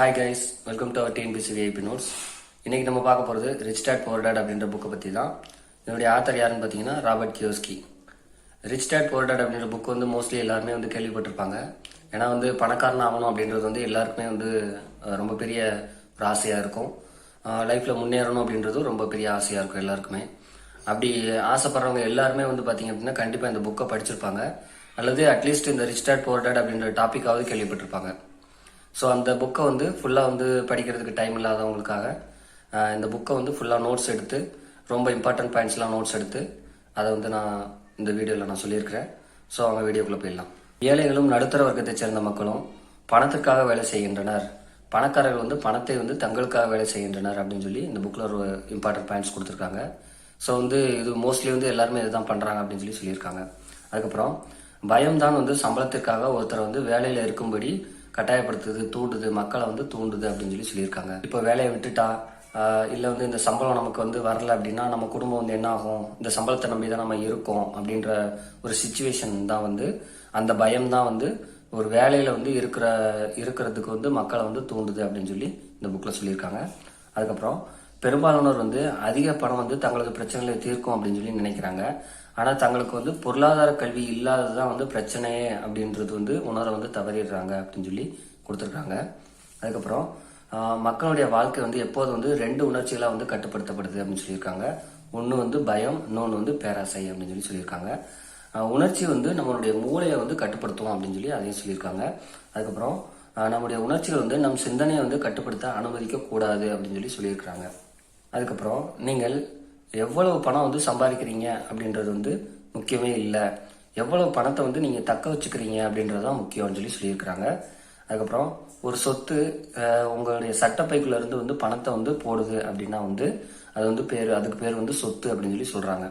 Hi guys, welcome to our TNPC VIP notes. இன்னைக்கு நம்ம பார்க்க போகிறது ரிச் டாட் புவர் டாட் அப்படின்ற புக்கை பற்றி தான். இதனுடைய ஆத்தர் யாருன்னு பார்த்தீங்கன்னா Robert Kiyosaki. Rich dad poor dad அப்படின்ற புக் வந்து மோஸ்ட்லி எல்லாருமே வந்து கேள்விப்பட்டிருப்பாங்க. ஏன்னா வந்து பணக்காரன் ஆகணும் அப்படின்றது வந்து எல்லாருக்குமே வந்து ரொம்ப பெரிய ஒரு ஆசையாக இருக்கும். லைஃப்பில் முன்னேறணும் அப்படின்றதும் ரொம்ப பெரிய ஆசையாக இருக்கும் எல்லாருக்குமே. அப்படி ஆசைப்படுறவங்க எல்லாருமே வந்து பார்த்தீங்க அப்படின்னா கண்டிப்பாக இந்த புக்கை படிச்சிருப்பாங்க, அல்லது அட்லீஸ்ட் இந்த ரிச் டாட் புவர் டாட் அப்படின்ற டாப்பிக்காவது கேள்விப்பட்டிருப்பாங்க. ஸோ அந்த புக்கை வந்து ஃபுல்லாக வந்து படிக்கிறதுக்கு டைம் இல்லாதவங்களுக்காக இந்த புக்கை வந்து ஃபுல்லாக நோட்ஸ் எடுத்து ரொம்ப இம்பார்ட்டன்ட் பாயிண்ட்ஸ்லாம் நோட்ஸ் எடுத்து அதை வந்து நான் இந்த வீடியோவில் நான் சொல்லியிருக்கிறேன். ஸோ அவங்க வீடியோக்குள்ளே போயிடலாம். ஏழைகளும் நடுத்தர வர்க்கத்தை சேர்ந்த மக்களும் பணத்திற்காக வேலை செய்கின்றனர், பணக்காரர்கள் வந்து பணத்தை வந்து தங்களுக்காக வேலை செய்கின்றனர் அப்படின்னு சொல்லி இந்த புக்கில் ஒரு இம்பார்ட்டன்ட் பாயிண்ட்ஸ் கொடுத்துருக்காங்க. ஸோ வந்து இது மோஸ்ட்லி வந்து எல்லாருமே இதுதான் பண்ணுறாங்க அப்படின்னு சொல்லி சொல்லியிருக்காங்க. அதுக்கப்புறம் பயம்தான் வந்து சம்பளத்திற்காக ஒருத்தர் வந்து வேலையில் இருக்கும்படி கட்டாயப்படுத்துது, தூண்டுது, மக்களை வந்து தூண்டுது அப்படின்னு சொல்லி சொல்லியிருக்காங்க. இப்போ வேலையை விட்டுட்டா இல்லை வந்து இந்த சம்பளம் நமக்கு வந்து வரல அப்படின்னா நம்ம குடும்பம் வந்து என்ன ஆகும், இந்த சம்பளத்தை நம்பி தான் நம்ம இருக்கோம் அப்படின்ற ஒரு சிச்சுவேஷன் தான் வந்து அந்த பயம் தான் வந்து ஒரு வேலையில் வந்து இருக்கிறதுக்கு வந்து மக்களை வந்து தூண்டுது அப்படின்னு சொல்லி இந்த புக்கில் சொல்லியிருக்காங்க. அதுக்கப்புறம் பெரும்பாலானோர் வந்து அதிக பணம் வந்து தங்களது பிரச்சனைகளை தீர்க்கும் அப்படின்னு சொல்லி நினைக்கிறாங்க. ஆனால் தங்களுக்கு வந்து பொருளாதார கல்வி இல்லாததுதான் வந்து பிரச்சனையே அப்படின்றது வந்து உணர வந்து தவறிடுறாங்க அப்படின்னு சொல்லி கொடுத்துருக்காங்க. அதுக்கப்புறம் மக்களுடைய வாழ்க்கை வந்து எப்போது வந்து ரெண்டு உணர்ச்சிகளாக வந்து கட்டுப்படுத்தப்படுது அப்படின்னு சொல்லியிருக்காங்க. ஒன்று வந்து பயம், இன்னொன்று வந்து பேராசை அப்படின்னு சொல்லி சொல்லியிருக்காங்க. உணர்ச்சி வந்து நம்மளுடைய மூளையை வந்து கட்டுப்படுத்துவோம் அப்படின்னு சொல்லி அதையும் சொல்லியிருக்காங்க. அதுக்கப்புறம் நம்முடைய உணர்ச்சிகள் வந்து நம் சிந்தனையை வந்து கட்டுப்படுத்த அனுமதிக்க கூடாது அப்படின்னு சொல்லி சொல்லியிருக்காங்க. அதுக்கப்புறம் நீங்கள் எவ்வளவு பணம் வந்து சம்பாதிக்கிறீங்க அப்படின்றது வந்து முக்கியமே இல்லை, எவ்வளவு பணத்தை வந்து நீங்கள் தக்க வச்சுக்கிறீங்க அப்படின்றது தான் முக்கியம்னு சொல்லி சொல்லியிருக்கிறாங்க. அதுக்கப்புறம் ஒரு சொத்து உங்களுடைய சட்டப்பைக்குள்ள இருந்து வந்து பணத்தை வந்து போடுது அப்படின்னா வந்து அது வந்து அதுக்கு பேர் வந்து சொத்து அப்படின்னு சொல்லி சொல்கிறாங்க.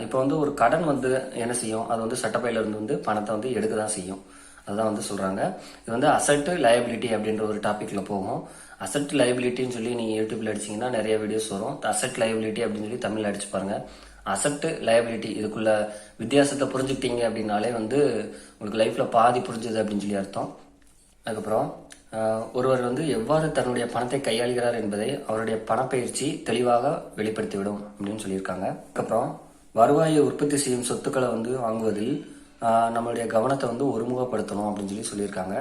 இப்போ வந்து ஒரு கடன் வந்து என்ன செய்யும், அது வந்து சட்டப்பையில இருந்து வந்து பணத்தை வந்து எடுக்க தான் செய்யும், அதுதான் வந்து சொல்கிறாங்க. இது வந்து அசட்டு லயபிலிட்டி அப்படின்ற ஒரு டாப்பிக்கில் போகும். அசட் லைபிலிட்டின்னு சொல்லி நீங்கள் யூடியூப்ல அடிச்சிங்கன்னா நிறைய வீடியோஸ் வரும். அசட் லைபிலிட்டி அப்படின்னு சொல்லி தமிழில் அடிச்சு பாருங்க. அசட் லைபிலிட்டி இதுக்குள்ள வித்தியாசத்தை புரிஞ்சுக்கிட்டீங்க அப்படின்னாலே வந்து உங்களுக்கு லைஃப்பில் பாதி புரிஞ்சுது அப்படின்னு சொல்லி அர்த்தம். அதுக்கப்புறம் ஒருவர் வந்து எவ்வாறு தன்னுடைய பணத்தை கையாளுகிறார் என்பதை அவருடைய பணப்பயிற்சி தெளிவாக வெளிப்படுத்திவிடும் அப்படின்னு சொல்லியிருக்காங்க. அதுக்கப்புறம் வருவாயை உற்பத்தி செய்யும் சொத்துக்களை வந்து வாங்குவதில் நம்மளுடைய கவனத்தை வந்து ஒருமுகப்படுத்தணும் அப்படின்னு சொல்லி சொல்லியிருக்காங்க.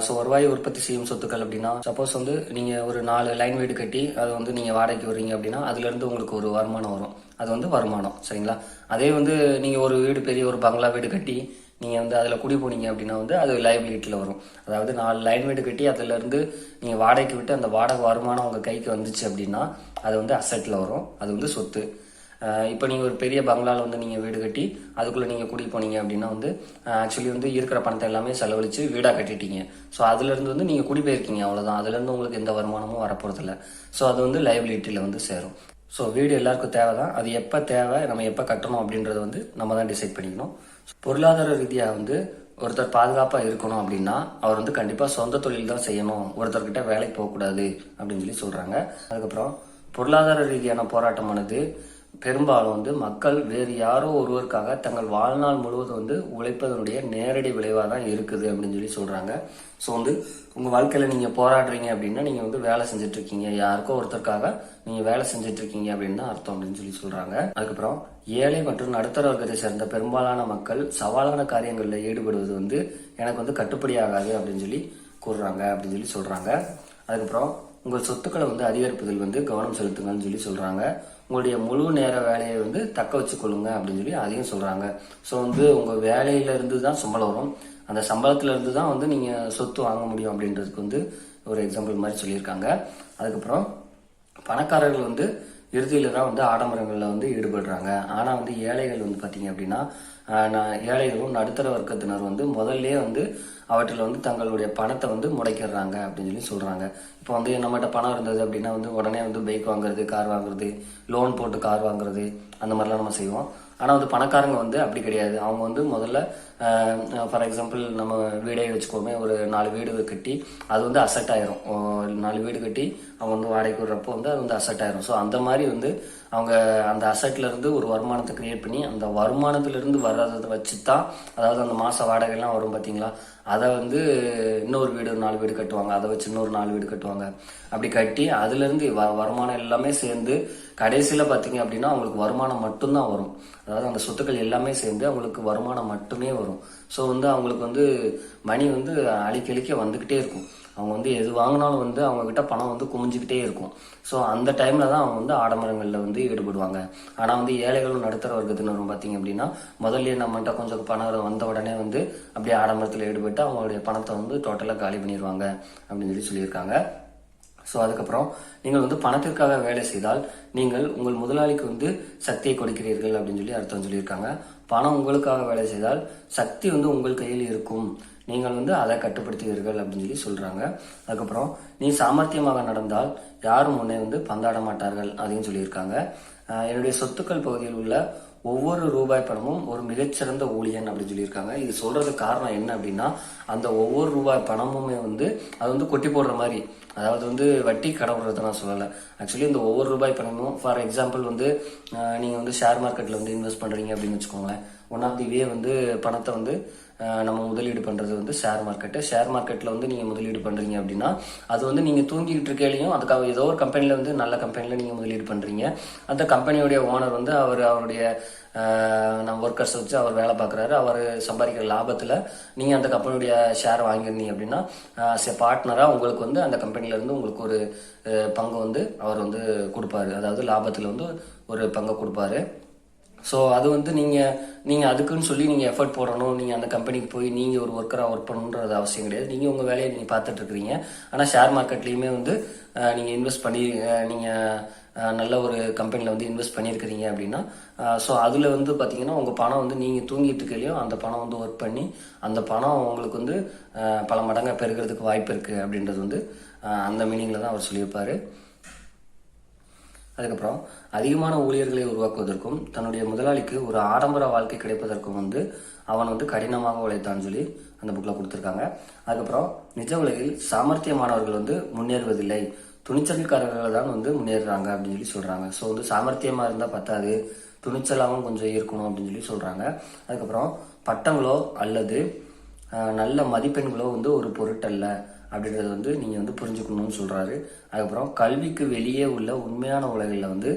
ஸோ வருவாயை உற்பத்தி செய்யும் சொத்துக்கள் அப்படின்னா சப்போஸ் வந்து நீங்கள் ஒரு 4 லைன் வீடு கட்டி அதை வந்து நீங்கள் வாடகைக்கு வர்றீங்க அப்படின்னா அதுலேருந்து உங்களுக்கு ஒரு வருமானம் வரும், அது வந்து வருமானம், சரிங்களா? அதே வந்து நீங்கள் ஒரு வீடு, பெரிய ஒரு பங்களா வீடு கட்டி நீங்கள் வந்து அதில் குடி போனீங்க அப்படின்னா வந்து அது லைபிலிட்டியில் வரும். அதாவது 4 லைன் வீடு கட்டி அதுலேருந்து நீங்கள் வாடகைக்கு விட்டு அந்த வாடகை வருமானம் உங்கள் கைக்கு வந்துச்சு அப்படின்னா அது வந்து அசட்டில் வரும், அது வந்து சொத்து. இப்போ நீங்கள் ஒரு பெரிய பங்களாவில் வந்து நீங்கள் வீடு கட்டி அதுக்குள்ளே நீங்கள் குடி போனீங்க அப்படின்னா வந்து ஆக்சுவலி வந்து இருக்கிற பணத்தை எல்லாமே செலவழித்து வீடாக கட்டிட்டீங்க. ஸோ அதுலேருந்து வந்து நீங்கள் குடி போயிருக்கீங்க, அவ்வளோதான். அதுலேருந்து உங்களுக்கு எந்த வருமானமும் வரப்போகிறதில்ல. ஸோ அது வந்து லைபிலிட்டியில் வந்து சேரும். ஸோ வீடு எல்லாருக்கும் தேவை தான், அது எப்போ தேவை, நம்ம எப்போ கட்டணும் அப்படின்றத வந்து நம்ம தான் டிசைட் பண்ணிக்கணும். பொருளாதார ரீதியாக வந்து ஒருத்தர் பாதுகாப்பாக இருக்கணும் அப்படின்னா அவர் வந்து கண்டிப்பாக சொந்த தொழில் தான் செய்யணும், ஒருத்தர்கிட்ட வேலைக்கு போகக்கூடாது அப்படின்னு சொல்லி சொல்கிறாங்க. அதுக்கப்புறம் பொருளாதார ரீதியான போராட்டமானது பெரும்பாலும் வந்து மக்கள் வேறு யாரோ ஒருவருக்காக தங்கள் வாழ்நாள் முழுவதும் வந்து உழைப்பதனுடைய நேரடி விளைவாக தான் இருக்குது அப்படின்னு சொல்லி சொல்கிறாங்க. ஸோ வந்து உங்கள் வாழ்க்கையில் நீங்கள் போராடுறீங்க அப்படின்னா நீங்கள் வந்து வேலை செஞ்சுட்டு இருக்கீங்க, யாருக்கோ ஒருத்தருக்காக நீங்கள் வேலை செஞ்சுட்டு இருக்கீங்க அப்படின்னு தான் அர்த்தம் அப்படின்னு சொல்லி சொல்கிறாங்க. அதுக்கப்புறம் ஏழை மற்றும் நடுத்தர வர்க்கத்தை சேர்ந்த பெரும்பாலான மக்கள் சவாலான காரியங்களில் ஈடுபடுவது வந்து எனக்கு வந்து கட்டுப்படி ஆகாது அப்படின்னு சொல்லி கூறுறாங்க அப்படின்னு சொல்லி சொல்கிறாங்க. அதுக்கப்புறம் உங்கள் சொத்துக்களை வந்து அதிகரிப்பதில் வந்து கவனம் செலுத்துங்கன்னு சொல்லி சொல்கிறாங்க. உங்களுடைய முழு நேர வேலையை வந்து தக்க வச்சுக்கொள்ளுங்க அப்படின்னு சொல்லி அதையும் சொல்கிறாங்க. ஸோ வந்து உங்கள் வேலையிலேருந்து தான் சம்பளம் வரும், அந்த சம்பளத்திலேருந்து தான் வந்து நீங்கள் சொத்து வாங்க முடியும் அப்படின்றதுக்கு வந்து ஒரு எக்ஸாம்பிள் மாதிரி சொல்லியிருக்காங்க. அதுக்கப்புறம் பணக்காரர்கள் வந்து இறுதியில் தான் வந்து ஆடம்பரங்களில் வந்து ஈடுபடுறாங்க. ஆனால் வந்து ஏழைகள் வந்து பார்த்தீங்க அப்படின்னா ஏழைகளும் நடுத்தர வர்க்கத்தினர் வந்து முதல்ல வந்து அவற்றில் வந்து தங்களுடைய பணத்தை வந்து முடக்கிடுறாங்க அப்படின்னு சொல்லி சொல்கிறாங்க. இப்போ வந்து நம்மகிட்ட பணம் இருந்தது அப்படின்னா வந்து உடனே வந்து பைக் வாங்குறது, கார் வாங்குறது, லோன் போட்டு கார் வாங்குறது, அந்த மாதிரிலாம் நம்ம செய்வோம். ஆனால் வந்து பணக்காரங்க வந்து அப்படி கிடையாது. அவங்க வந்து முதல்ல ஃபார் எக்ஸாம்பிள் நம்ம வீடே வச்சுக்கோமே, ஒரு 4 வீடு கட்டி அது வந்து அசெட் ஆயிரும். 4 வீடு கட்டி அவங்க வந்து வாடகைக்கு விடுறப்போ வந்து அது வந்து அசெட் ஆயிரும். ஸோ அந்த மாதிரி வந்து அவங்க அந்த அசெட்ல இருந்து ஒரு வருமானத்தை கிரியேட் பண்ணி அந்த வருமானத்திலிருந்து வர்றதை வச்சு தான், அதாவது அந்த மாச வாடகைலாம் வரும் பார்த்தீங்களா, அதை வந்து இன்னொரு வீடு 4 வீடு கட்டுவாங்க, அதை வச்சு இன்னொரு 4 வீடு கட்டுவாங்க. அப்படி கட்டி அதுலேருந்து வருமானம் எல்லாமே சேர்ந்து கடைசியில் பார்த்தீங்க அப்படின்னா அவங்களுக்கு வருமானம் மட்டும்தான் வரும். அதாவது அந்த சொத்துக்கள் எல்லாமே சேர்ந்து அவங்களுக்கு வருமானம் மட்டுமே வரும். ஸோ வந்து அவங்களுக்கு வந்து மணி வந்து அழிக்க வந்துக்கிட்டே இருக்கும். அவங்க வந்து எது வாங்கினாலும் வந்து அவங்கக்கிட்ட பணம் வந்து குமிஞ்சிக்கிட்டே இருக்கும். ஸோ அந்த டைமில் தான் அவங்க வந்து ஆடம்பரங்களில் வந்து ஈடுபடுவாங்க. ஆனால் வந்து ஏழைகளும் நடுத்தர வர்க்கத்தினரும் பார்த்தீங்க அப்படின்னா முதல்ல நம்மகிட்ட கொஞ்சம் பணம் வந்த உடனே வந்து அப்படியே ஆடம்பரத்தில் ஈடுபட்டு அவங்களுடைய பணத்தை வந்து டோட்டலாக காலி பண்ணிடுவாங்க அப்படின்னு சொல்லியிருக்காங்க. ஸோ அதுக்கப்புறம் நீங்கள் வந்து பணத்திற்காக வேலை செய்தால் நீங்கள் உங்கள் முதலாளிக்கு வந்து சக்தியை கொடுக்கிறீர்கள் அப்படின்னு சொல்லி அர்த்தம் சொல்லியிருக்காங்க. பணம் உங்களுக்காக வேலை செய்தால் சக்தி வந்து உங்கள் கையில் இருக்கும், நீங்கள் வந்து அதை கட்டுப்படுத்துவீர்கள் அப்படின்னு சொல்லி சொல்றாங்க. அதுக்கப்புறம் நீ சாமர்த்தியமாக நடந்தால் யாரும் உன்னை வந்து பந்தாட மாட்டார்கள் அதையும் சொல்லியிருக்காங்க. என்னுடைய சொத்துக்கள் பகுதியில் உள்ள ஒவ்வொரு ரூபாய் பணமும் ஒரு மிகச்சிறந்த ஊழியன் அப்படின்னு சொல்லியிருக்காங்க. இது சொல்றதுக்கு காரணம் என்ன அப்படின்னா, அந்த ஒவ்வொரு ரூபாய் பணமுமே வந்து அது வந்து கொட்டி போடுற மாதிரி, அதாவது வந்து வட்டி கடவுறதை நான் சொல்லலை. ஆக்சுவலி இந்த ஒவ்வொரு ரூபாய் பணமும், ஃபார் எக்ஸாம்பிள் வந்து நீங்கள் வந்து ஷேர் மார்க்கெட்டில் வந்து இன்வெஸ்ட் பண்ணுறீங்க அப்படின்னு வச்சுக்கோங்களேன். ஒன் ஆஃப் தி வே வந்து பணத்தை வந்து நம்ம முதலீடு பண்ணுறது வந்து ஷேர் மார்க்கெட்டில் வந்து நீங்கள் முதலீடு பண்ணுறீங்க அப்படின்னா அது வந்து நீங்கள் தூங்கிக்கிட்டு இருக்கையிலையும் அதுக்காக ஏதோ ஒரு கம்பெனியில் வந்து நல்ல கம்பெனியில் நீங்கள் முதலீடு பண்ணுறீங்க. அந்த கம்பெனியோடைய ஓனர் வந்து அவருடைய நம்ம ஒர்க்கர்ஸ் வச்சு அவர் வேலை பார்க்குறாரு. அவர் சம்பாதிக்கிற லாபத்தில் நீங்கள் அந்த கம்பெனியுடைய ஷேர் வாங்கியிருந்தீங்க அப்படின்னா பார்ட்னராக உங்களுக்கு வந்து அந்த கம்பெனிலேருந்து உங்களுக்கு ஒரு பங்கு வந்து அவர் வந்து கொடுப்பாரு. அதாவது லாபத்தில் வந்து ஒரு பங்கை கொடுப்பாரு. ஸோ அது வந்து நீங்கள் அதுக்குன்னு சொல்லி நீங்கள் எஃபர்ட் போடணும், நீங்கள் அந்த கம்பெனிக்கு போய் நீங்கள் ஒரு ஒர்க்கராக ஒர்க் பண்ணணுன்றது அவசியம் கிடையாது. நீங்கள் உங்கள் வேலையை நீங்கள் பார்த்துட்டு இருக்கிறீங்க. ஆனால் ஷேர் மார்க்கெட்லேயுமே வந்து நீங்கள் இன்வெஸ்ட் பண்ணி நீங்கள் நல்ல ஒரு கம்பெனியில் வந்து இன்வெஸ்ட் பண்ணியிருக்கிறீங்க அப்படின்னா ஸோ அதில் வந்து பார்த்தீங்கன்னா உங்கள் பணம் வந்து நீங்கள் தூங்கிட்டு இருக்கையிலையும் அந்த பணம் வந்து ஒர்க் பண்ணி அந்த பணம் உங்களுக்கு வந்து பல மடங்காக பெருகிறதுக்கு வாய்ப்பு இருக்குது அப்படின்றது வந்து அந்த மீனிங்கில் தான் அவர் சொல்லியிருப்பார். அதுக்கப்புறம் அதிகமான ஊழியர்களை உருவாக்குவதற்கும் தன்னுடைய முதலாளிக்கு ஒரு ஆடம்பர வாழ்க்கை கிடைப்பதற்கும் வந்து அவன் வந்து கடினமாக உழைத்தான்னு சொல்லி அந்த புக்கில் கொடுத்துருக்காங்க. அதுக்கப்புறம் நிஜ உலகில் சாமர்த்தியமானவர்கள் வந்து முன்னேறுவதில்லை, துணிச்சல்காரர்கள் தான் வந்து முன்னேறுறாங்க அப்படின்னு சொல்லி சொல்றாங்க. ஸோ வந்து சாமர்த்தியமாக இருந்தால் பத்தாது, துணிச்சலாகவும் கொஞ்சம் இருக்கணும் அப்படின்னு சொல்லி சொல்றாங்க. அதுக்கப்புறம் பட்டங்களோ அல்லது நல்ல மதிப்பெண்களோ வந்து ஒரு பொருட்டல்ல அப்படின்றது வந்து நீங்கள் வந்து புரிஞ்சுக்கணும்னு சொல்கிறாரு. அதுக்கப்புறம் கல்விக்கு வெளியே உள்ள உண்மையான உலகில் வந்து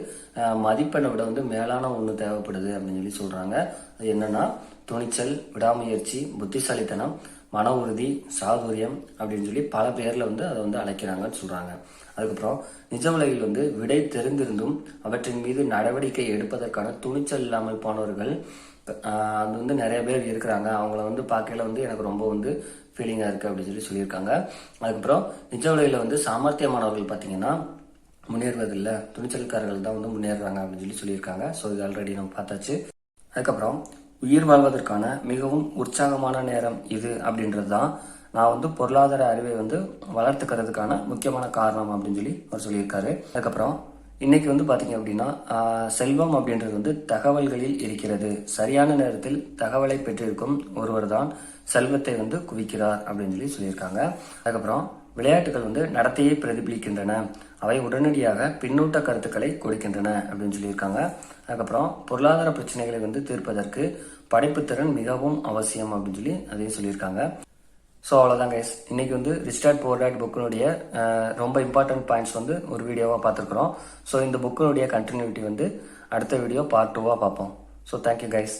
மதிப்பெண்ணை விட வந்து மேலான ஒன்று தேவைப்படுது அப்படின்னு சொல்லி சொல்கிறாங்க. அது என்னன்னா துணிச்சல், விடாமுயற்சி, புத்திசாலித்தனம், மன உறுதி, சாதுரியம் அப்படின்னு சொல்லி பல பேரில் வந்து அதை வந்து அழைக்கிறாங்கன்னு சொல்கிறாங்க. அதுக்கப்புறம் நிஜ உலகில் வந்து விடை தெரிந்திருந்தும் அவற்றின் மீது நடவடிக்கை எடுப்பதற்கான துணிச்சல் இல்லாமல் போனவர்கள் அது வந்து நிறைய பேர் இருக்கிறாங்க. அவங்கள வந்து பார்க்கையில வந்து எனக்கு ரொம்ப வந்து ஃபீலிங்காக இருக்குது அப்படின்னு சொல்லியிருக்காங்க. அதுக்கப்புறம் நிஜ உலகில் வந்து சாமர்த்தியமானவர்கள் பார்த்தீங்கன்னா முன்னேறுவதில்லை, துணிச்சல்காரர்கள் தான் வந்து முன்னேறுறாங்க அப்படின்னு சொல்லியிருக்காங்க. ஸோ இது ஆல்ரெடி நம்ம பார்த்தாச்சு. அதுக்கப்புறம் உயிர் வாழ்வதற்கான மிகவும் உற்சாகமான நேரம் இது அப்படின்றது தான் நான் வந்து பொருளாதார அறிவை வந்து வளர்த்துக்கிறதுக்கான முக்கியமான காரணம் அப்படின்னு சொல்லி அவர் சொல்லியிருக்காரு. அதுக்கப்புறம் இன்னைக்கு வந்து பார்த்தீங்க அப்படின்னா செல்வம் அப்படின்றது வந்து தகவல்களில் இருக்கிறது. சரியான நேரத்தில் தகவலை பெற்றிருக்கும் ஒருவர் தான் செல்வத்தை வந்து குவிக்கிறார் அப்படின்னு சொல்லியிருக்காங்க. அதுக்கப்புறம் விளையாட்டுகள் வந்து நடத்தையை பிரதிபலிக்கின்றன, அவை உடனடியாக பின்னூட்ட கருத்துக்களை கொடுக்கின்றன அப்படின்னு சொல்லியிருக்காங்க. அதுக்கப்புறம் பொருளாதார பிரச்சனைகளை வந்து தீர்ப்பதற்கு படைப்புத்திறன் மிகவும் அவசியம் அப்படின்னு சொல்லி அதையும் சொல்லியிருக்காங்க. ஸோ அவ்வளோதான் கைஸ், இன்னைக்கு வந்து ரிச் டாட் புவர் டாட் புக்கினுடைய ரொம்ப இம்பார்ட்டன்ட் பாயிண்ட்ஸ் வந்து ஒரு வீடியோவாக பார்த்துருக்குறோம். ஸோ இந்த புக்கினுடைய கண்டினியூட்டி வந்து அடுத்த வீடியோ பார்ட் 2 பார்ப்போம். So thank you guys.